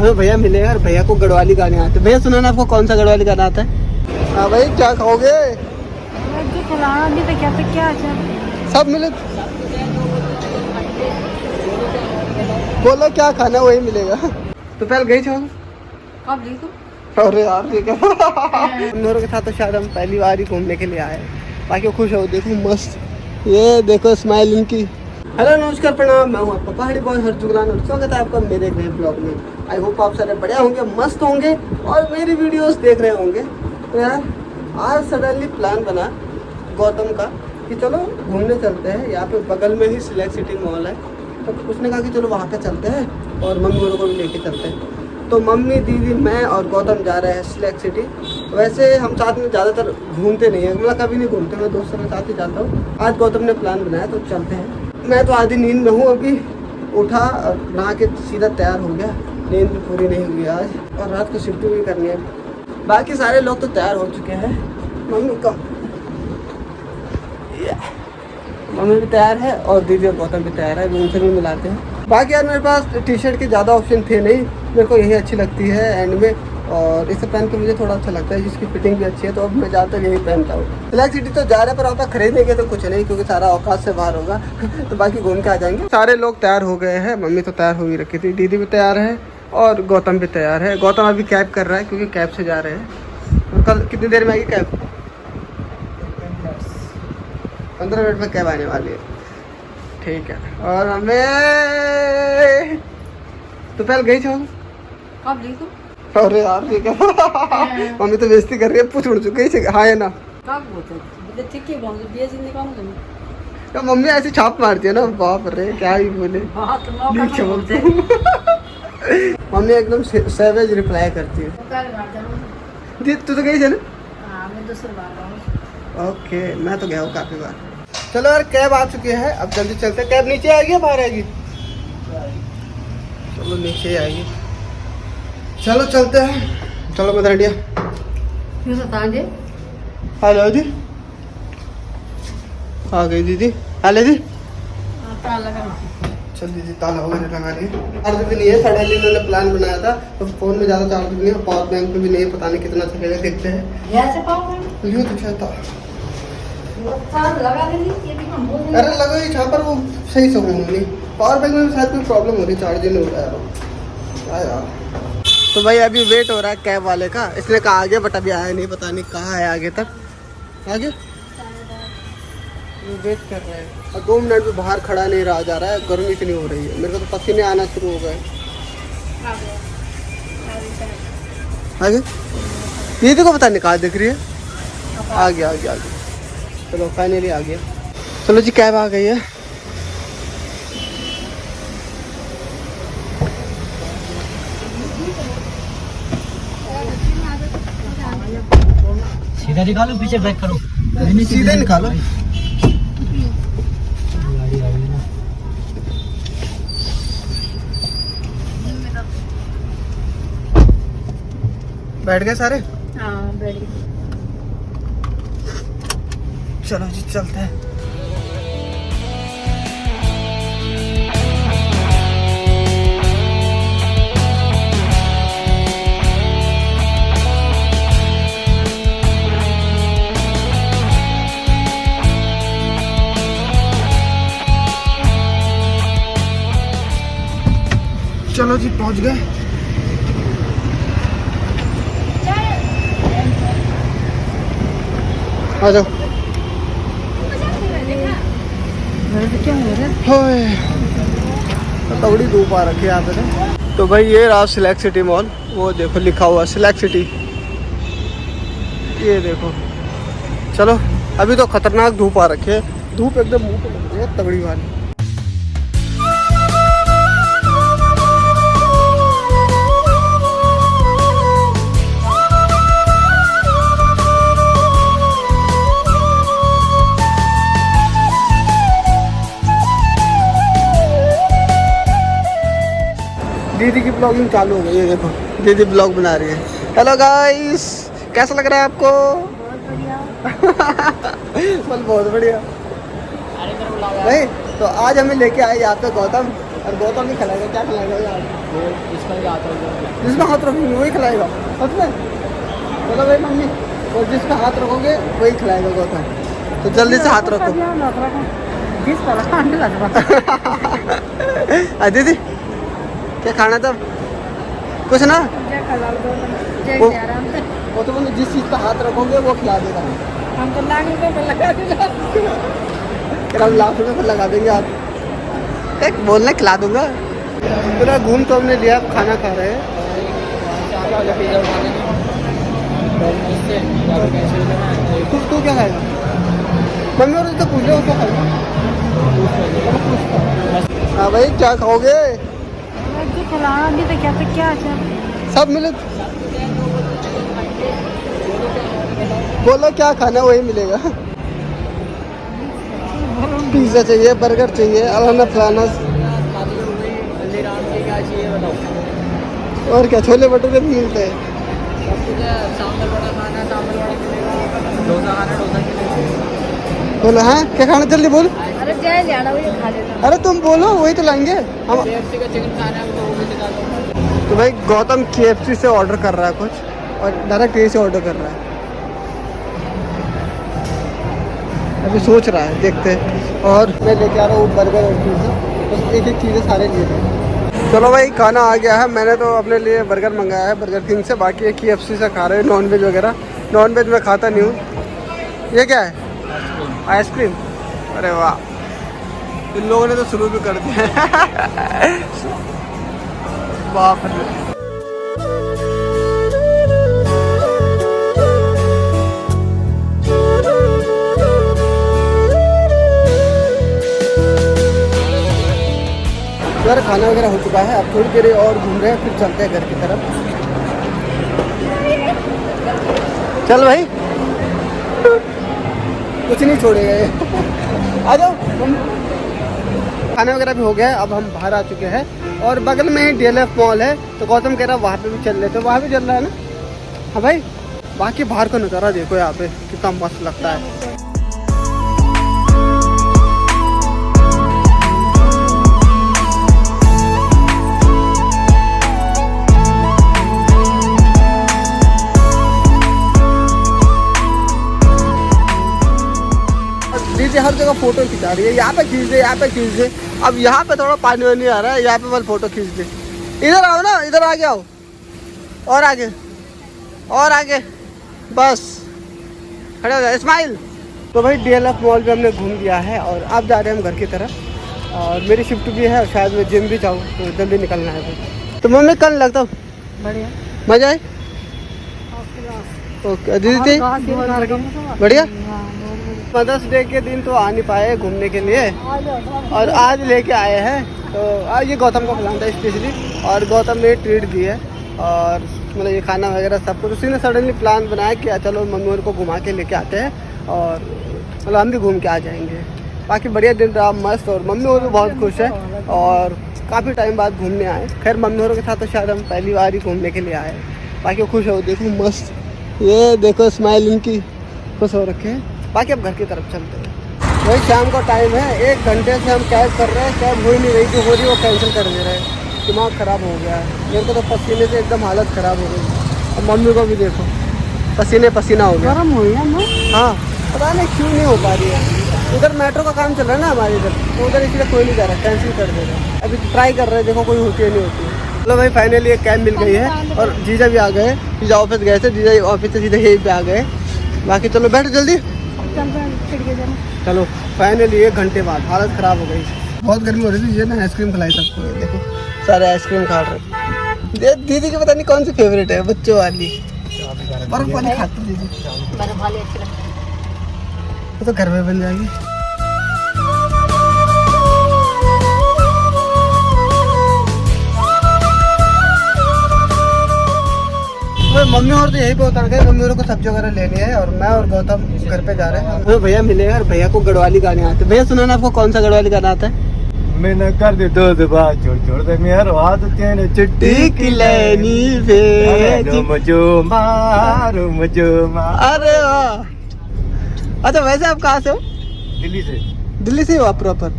हमें भैया मिले और भैया को गढ़वाली गाने आते हैं। भैया सुना ना आपको कौन सा गढ़वाली गाना आता है? हाँ भाई क्या खाओगे? सब मिले बोलो क्या खाना है वही मिलेगा। तो पहले गई छो अरे यार ठीक है। उन दोनों के साथ तो शायद हम पहली बार ही घूमने के लिए आए। बाकी खुश हो देखो मस्त, ये देखो स्माइल इनकी। हेलो नमस्कार प्रणाम, मैं हूँ आपका पहाड़ी बॉय हरजुगलान और स्वागत है आपका मेरे एक नए ब्लॉग में। आई होप आप सारे बढ़िया होंगे, मस्त होंगे और मेरी वीडियोस देख रहे होंगे। तो यार आज सडनली प्लान बना गौतम का कि चलो घूमने चलते हैं। यहाँ पे बगल में ही सिलेक्ट सिटी मॉल है, तो उसने कहा कि चलो वहाँ पे चलते हैं और मम्मी लोगों को भी लेके चलते हैं। तो मम्मी दीदी मैं और गौतम जा रहे हैं सिलेक्ट सिटी। वैसे हम साथ में ज़्यादातर घूमते नहीं हैं, मतलब कभी नहीं घूमते, मैं दोस्तों के साथ ही जाता हूँ। आज गौतम ने प्लान बनाया तो चलते हैं। मैं तो आधी नींद में हूँ, अभी उठा और नहा के सीधा तैयार हो गया। नींद भी पूरी नहीं हुई आज और रात को शिफ्ट भी करनी है। बाकी सारे लोग तो तैयार हो चुके हैं। मम्मी कम मम्मी भी तैयार है और दीदी और गौतम भी तैयार है, उनसे भी मिलाते हैं। बाकी यार मेरे पास टी शर्ट के ज़्यादा ऑप्शन थे नहीं, मेरे को यही अच्छी लगती है एंड में, और इसे पहन के मुझे थोड़ा अच्छा लगता है जिसकी फिटिंग भी अच्छी है, तो अब मैं ज़्यादातर यही पहनता हूँ। सिलेक्ट सिटी तो जा रहे पर आप खरीदेंगे तो कुछ नहीं क्योंकि सारा औकात से बाहर होगा। तो बाकी घूम के आ जाएंगे। सारे लोग तैयार हो गए हैं, मम्मी तो तैयार हो ही रखी थी, दीदी भी तैयार है और गौतम भी तैयार है। गौतम अभी कैब कर रहा है क्योंकि कैब से जा रहे हैं। और कल कितनी देर में आएगी कैब? 15 मिनट में कैब आने वाली है, ठीक है। और हमें तो पहले गई छो कब ली तू? अरे यार ठीक है। मम्मी तो बेइज्जती कर रही है, पूछ उड़ चुकी है। हाँ है ना, कब बोलते ठीक है बोल दिया जिंदगी काम तुम तो मम्मी ऐसी छाप मारती है ना, बाप रे क्या ही बोले। हां तो मौका नीचे बोलते मम्मी एकदम सैवेज रिप्लाई करती है। कल बार जाऊं दी तू तो गई थी ना? हां मैं दूसरी बार आऊं। ओके मैं तो गया हूँ काफी बार। चलो यार कैब आ चुकी है, अब जल्दी चलते। कैब नीचे आएगी या बाहर आएगी? चलो नीचे आएगी, चलो चलते हैं। चलो मैं रेडिया। क्यों सता जी? हेलो जी, आ गई दीदी। हेलो जी, ताला लगा। चल दीदी ताला वगैरह लगा रही है। चार्ज भी नहीं है, सडनली उन्होंने प्लान बनाया था तो फोन में ज़्यादा चार्ज भी नहीं है, पावर बैंक में भी नहीं है, पता नहीं कितना चलेगा, देखते हैं। यहाँ से पाओ यूँ तो चाहता चार्ज लगा देनी ये भी हम बोल अरे लगा ही छाप पर वो सही से नहीं। पावर बैंक में शायद कोई प्रॉब्लम हो रही, चार्ज नहीं हो रहा है यार। तो भाई अभी वेट हो रहा है कैब वाले का, इसने कहा आगे बट अभी आया नहीं, पता नहीं कहाँ है आगे तक। आगे वेट कर रहे हैं और 2 मिनट में बाहर खड़ा नहीं रहा जा रहा है, गर्मी इतनी हो रही है, मेरे को तो पसीने आना शुरू हो गए। आगे दीदी को पता नहीं कहाँ दिख रही है, आगे आगे आगे। चलो फाइनली आ गया। चलो जी कैब आ गई है। सीधा निकालो, पीछे बैक करो। सीधे निकालो। बैठ गए सारे? हां बैठ गए। चलो जी चलते हैं। चलो जी पहुंच गए। आ जाओ। क्या हो रहा है? थोड़ी धूप आ रखी है यहाँ पे। तो भाई ये रहा सिलेक्ट सिटी मॉल, वो देखो लिखा हुआ सिलेक्ट सिटी, ये देखो। चलो अभी तो खतरनाक धूप आ रखी है, धूप एकदम मुंह पे लग रही है तगड़ी वाली। दीदी की ब्लॉगिंग चालू हो गई है, देखो दीदी ब्लॉग बना रही है। हेलो गाइस, कैसा लग रहा है आपको? बहुत बढ़िया। नहीं तो आज हमें लेके आए यहाँ पे गौतम, और गौतम भी खिलाएगा, क्या खिलाएगा यार? जिसमें हाथ रखोगे वही खिलाएगा सच में। चलो भाई मम्मी, और जिसमें हाथ रखोगे वही खिलाएगा गौतम, तो जल्दी से हाथ रखो। दीदी क्या खाना था? कुछ ना, वो तो जिस चीज़ पर हाथ रखोगे वो खिला देगा। हम तो लाख रुपए पर लगा देंगे। हम लाख रुपए पर लगा देंगे, आप एक बोलना खिला दूंगा। पूरा घूम तो हमने लिया, अब खाना खा रहे हैं। तू क्या खाएगा? मम्मी और तो पूछ लो क्या खाएगा। हाँ भाई क्या खाओगे? अभी तो क्या सब मिले, बोलो क्या खाना वही मिलेगा। पिज्जा चाहिए, बर्गर चाहिए, अलाना फलाना, और क्या छोले भटूरे भी मिलते हैं। बोलो हाँ क्या खाना, जल्दी बोल। अरे जाए लेना वही खा लेना। अरे तुम बोलो वही तो लाएंगे हम। तो भाई गौतम KFC से ऑर्डर कर रहा है कुछ, और डायरेक्ट यही से ऑर्डर कर रहा है। अभी सोच रहा है, देखते हैं। और मैं लेके आ रहा हूँ बर्गर और पिज़्ज़ा, बस एक एक चीज़ें सारे लिए थे। चलो भाई खाना आ गया है, मैंने तो अपने लिए बर्गर मंगाया है बर्गर किंग से, बाकी ये KFC से खा रहे हैं नॉनवेज वगैरह। नॉनवेज मैं खाता नहीं हूँ। ये क्या है? आइसक्रीम। अरे वाह, इन लोगों ने तो शुरू भी कर दिया। बाप रे। यार खाना वगैरह हो चुका है, अब थोड़ी देर और घूम रहे हैं, फिर चलते हैं घर की तरफ। चल भाई, कुछ नहीं छोड़ेगा ये। आ जाओ। खाना वगैरह भी हो गया है, अब हम बाहर आ चुके हैं, और बगल में ही DLF मॉल है, तो गौतम कह रहा वहाँ पे भी चल लेते, वहाँ भी चल रहा है ना। हाँ भाई, बाकी बाहर का नज़ारा देखो यहाँ पे कितना मस्त लगता है। दीदी हर जगह फोटो खिंचा रही है, यहाँ पे खींच दे, यहाँ पे खींच दे। अब यहाँ पे थोड़ा पानी वानी आ रहा है, यहाँ पे बस फोटो खींच दे। इधर आओ ना, इधर आगे आओ, और आगे, और आगे, बस खड़े हो जाए, स्माइल। तो भाई DLF मॉल पे हमने घूम लिया है, और अब जा रहे हैं हम घर की तरफ। और मेरी शिफ्ट भी है, और शायद मैं जिम भी जाऊँ, तो जल्दी निकलना है। तो मम्मी कल लगता हूँ, बढ़िया मजा आए। ओके दीदी बढ़िया। मदर्स डे के दिन तो आ नहीं पाए घूमने के लिए, और आज लेके आए हैं। तो आज ये गौतम को खिलाना था स्पेशली, और गौतम ने ट्रीट दी है, और मतलब ये खाना वगैरह सब कुछ उसी ने सडनली प्लान बनाया कि चलो मम्मी को घुमा के लेके आते हैं, और मतलब हम भी घूम के आ जाएंगे। बाकी बढ़िया दिन रहा, मस्त, और मम्मी और भी बहुत खुश है, और काफ़ी टाइम बाद घूमने आए। खैर मम्मी और के साथ तो शायद हम पहली बार ही घूमने के लिए आए, बाकी वो खुश हो, देखो मस्त, ये देखो स्माइल इनकी, खुश हो रखे हैं। बाकी अब घर की तरफ चलते हैं। वही शाम का टाइम है, 1 घंटे से हम कैब कर रहे हैं, कैब हो ही नहीं रही, जो हो रही है वो कैंसिल कर दे रहे हैं। दिमाग ख़राब हो गया है मेरे को तो, पसीने से एकदम हालत ख़राब हो गई। और मम्मी को भी देखो पसीने पसीना हो गया। गरम हो गया ना? हाँ पता नहीं क्यों नहीं हो पा रही है। उधर मेट्रो का काम चल रहा है ना हमारे इधर, तो उधर इसलिए कोई नहीं जा रहा, कैंसिल कर दे रहे हैं। अभी ट्राई कर रहे हैं, देखो कोई होती है नहीं होती है। चलो भाई फाइनली एक कैब मिल गई है, और जीजा भी आ गए। जीजा ऑफिस गए थे, जीजा ऑफिस से सीधे यहीं पे आ गए। बाकी चलो बैठो जल्दी, चलो। फाइनली 1 घंटे बाद हालत ख़राब हो गई, बहुत गर्मी हो रही थी। ये ना आइसक्रीम खिलाई सबको, ये देखो सारे आइसक्रीम खा रहे। दीदी की पता नहीं कौन सी फेवरेट है, बच्चों वाली बर्फ वाली खाती दीदी, वो तो घर में बन जाएगी। मम्मी और तो यही पे उतर गए, मम्मी और को सब्जी वगैरह लेनी है, और मैं और गौतम घर पे जा रहे हैं। तो भैया मिलेगा, और भैया को गढ़वाली गाने आते हैं। भैया सुना ना आपको, कौन सा गढ़वाली गाना आता है? मैंने कर दे दो दबा छोड़ छोड़ दे मेरे हाथ तेरे चिट्ठी की लेनी भेज मुझो मार। अरे वाह। अच्छा वैसे आप कहाँ से हो? दिल्ली से। दिल्ली से हो आप प्रॉपर?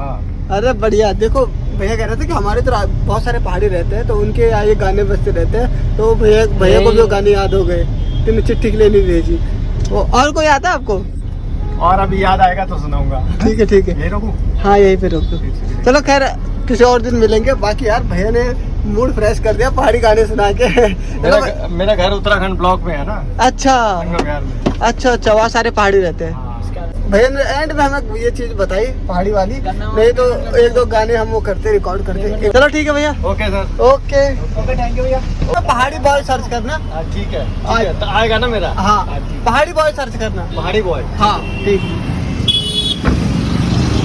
हाँ। अरे बढ़िया। देखो भैया कह रहे थे कि हमारे तो बहुत सारे पहाड़ी रहते हैं तो उनके यहाँ ये गाने बजते रहते हैं, तो भैया को भी वो गाने याद हो गए, तुमने चिट्ठी के लिए नहीं भेजी। वो और कोई आता है आपको? और अभी याद आएगा तो सुनाऊंगा। ठीक है ठीक है, यही रोकूं? हाँ यहीं पे रोक दो। चलो खैर किसी और दिन मिलेंगे। बाकी यार भैया ने मूड फ्रेश कर दिया पहाड़ी गाने सुना के। मेरा घर उत्तराखंड ब्लॉक में है ना। अच्छा बिहार में। अच्छा, वहाँ सारे पहाड़ी रहते हैं। भैया ने एंड में हमें ये चीज बताई पहाड़ी वाली, नहीं तो एक दो गाने हम वो करते रिकॉर्ड करते। चलो ठीक है भैया। Okay sir. Okay thank you भैया। पहाड़ी बॉय सर्च करना। ठीक है तो आएगा ना मेरा। हाँ पहाड़ी बॉय सर्च करना। पहाड़ी बॉय। हाँ ठीक।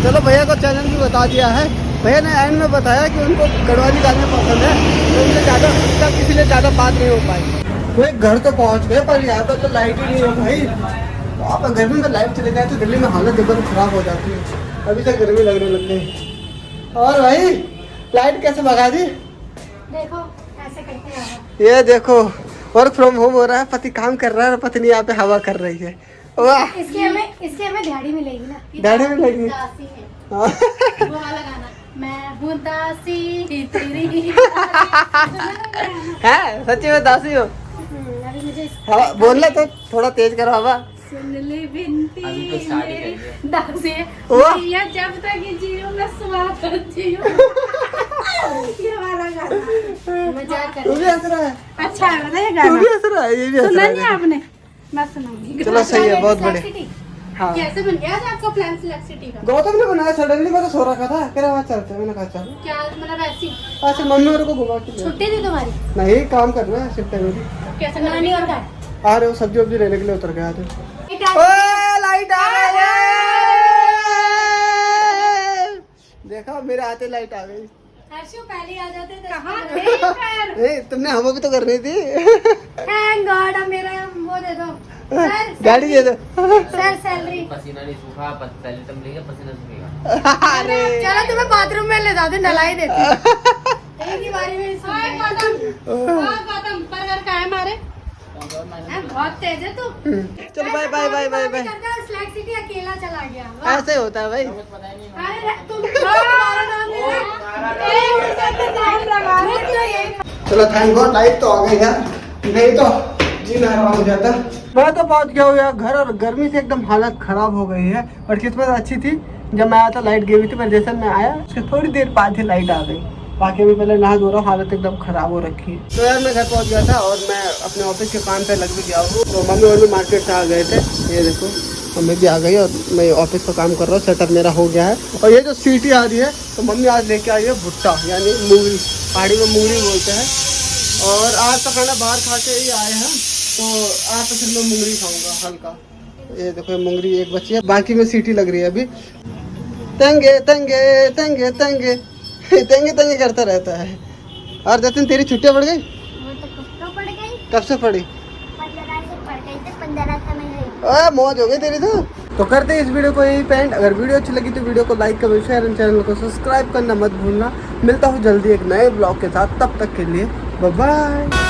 चलो भैया को चैनल भी बता दिया है। भैया ने एंड में बताया कि उनको गढ़वाली गाने पसंद है, तो उनसे ज़्यादा उसका किसी से ज़्यादा बात नहीं हो पाई। वो एक घर तो पहुँच गए पर यहाँ पर तो लाइट ही नहीं है भाई। आप गर्मी में लाइट चले जाए तो दिल्ली में हालत एकदम खराब हो जाती है। अभी तक गर्मी लगने लग गई। और भाई लाइट कैसे भगा दी? देखो ऐसे करते हैं। ये देखो वर्क फ्रॉम होम हो रहा है, पति काम कर रहा है और पत्नी यहाँ पे हवा कर रही है। वाह इसके हमें दिहाड़ी मिलेगी ना। दिहाड़ी मिलेगी। दासी है हाँ। वो वाला गाना, मैं हूँ दासी तेरी। है सच्ची में दासी हो? अभी मुझे हवा बोलना तो थोड़ा तेज करो हवा। सुन ले बिनती मेरी दासी वाह। या जब तक जियो मैं स्वाद जियो। ये वाला गाना मजाक कर। तू भी हंस रहा है? अच्छा है ना ये तू गाना? भी हंस रहा है? ये भी हंस सुना रहा नहीं है। आपने? मैं सुनाऊंगी। चलो सही है, बहुत बढ़िया। हाँ कैसे बन गया आज आपका प्लान सिलेक्ट सिटी का? गौतम ने बनाया सडनली, मैं तो सो रखा था, कह रहा वहाँ चलते हैं। मैंने कहा चलो। क्या मतलब ऐसी अच्छा मम्मी मेरे को घुमा के ले। छुट्टी थी तुम्हारी? नहीं काम कर रहा है शिफ्ट है मेरी। कैसे नानी और का? आ रहे हो सब्जी वब्जी लेने के लिए उतर गया थे। लाइट आ गई है। देखा मेरे आते लाइट आ गई। हर्षु पहले आ जाते थे। कहाँ थे? नहीं तुमने हवा भी तो करनी थी। थैंक गॉड अब मेरा वो दे दो सर, गाड़ी दे दो। Sir salary. पसीना नहीं सूखा, पहले तुम लेंगे पसीना सूखेगा। अरे चलो तुम्हें बाथरूम में ले जाते नलाई देती। एक ही बारी में गौतम बर्गर का है हमारे। बहुत तेज है तू। चलो bye bye bye bye bye. स्लैग सिटी अकेला चला गया। ऐसे होता है भाई। अरे तुम तुम्हारा नाम ले। चलो थैंक गॉड लाइट तो आ गई यार, नहीं तो जीना हराम हो जाता। मैं तो पहुंच गया हूँ यार घर, और गर्मी से एकदम हालत खराब हो गई है। और किस्मत अच्छी थी, जब मैं आया था लाइट गई हुई थी, पर जैसे मैं आया उसके थोड़ी देर बाद ही लाइट आ गई। बाकी अभी पहले नहा धो रहा हूँ, हालत एकदम खराब हो रखी है। तो यार मैं घर पहुंच गया था और मैं अपने ऑफिस के काम पे लग भी गया हूँ। तो मम्मी और भी मार्केट से आ गए थे, ये देखो मम्मी भी आ गई और मैं ऑफिस का काम कर रहा हूँ। सेटअप मेरा हो गया है। और ये जो सीटी आ रही है तो मम्मी आज लेके आई है भुट्टा, यानी मूंगरी, पहाड़ी में मूंगरी बोलते हैं। और आज तो खाना बाहर खा के ही आए हैं, तो आज तो फिर मैं मूंगरी खाऊंगा हल्का। ये देखो मूंगरी एक बची है, बाकी में सीटी लग रही है अभी। तंगे तंगे तंगे तंगे तंगे तंगे करता रहता है। और जतिन तेरी छुट्टियां पड़ गई? पड़ गई। कब से पड़ी? 15 से पड़ गई थी, 15 से मैं ओए मौज हो गई तेरी तो करते हैं इस वीडियो को यही पेंट। अगर वीडियो अच्छी लगी तो वीडियो को like comment share and channel को सब्सक्राइब करना मत भूलना। मिलता हूँ जल्दी एक नए ब्लॉग के साथ, तब तक के लिए बाय बाय।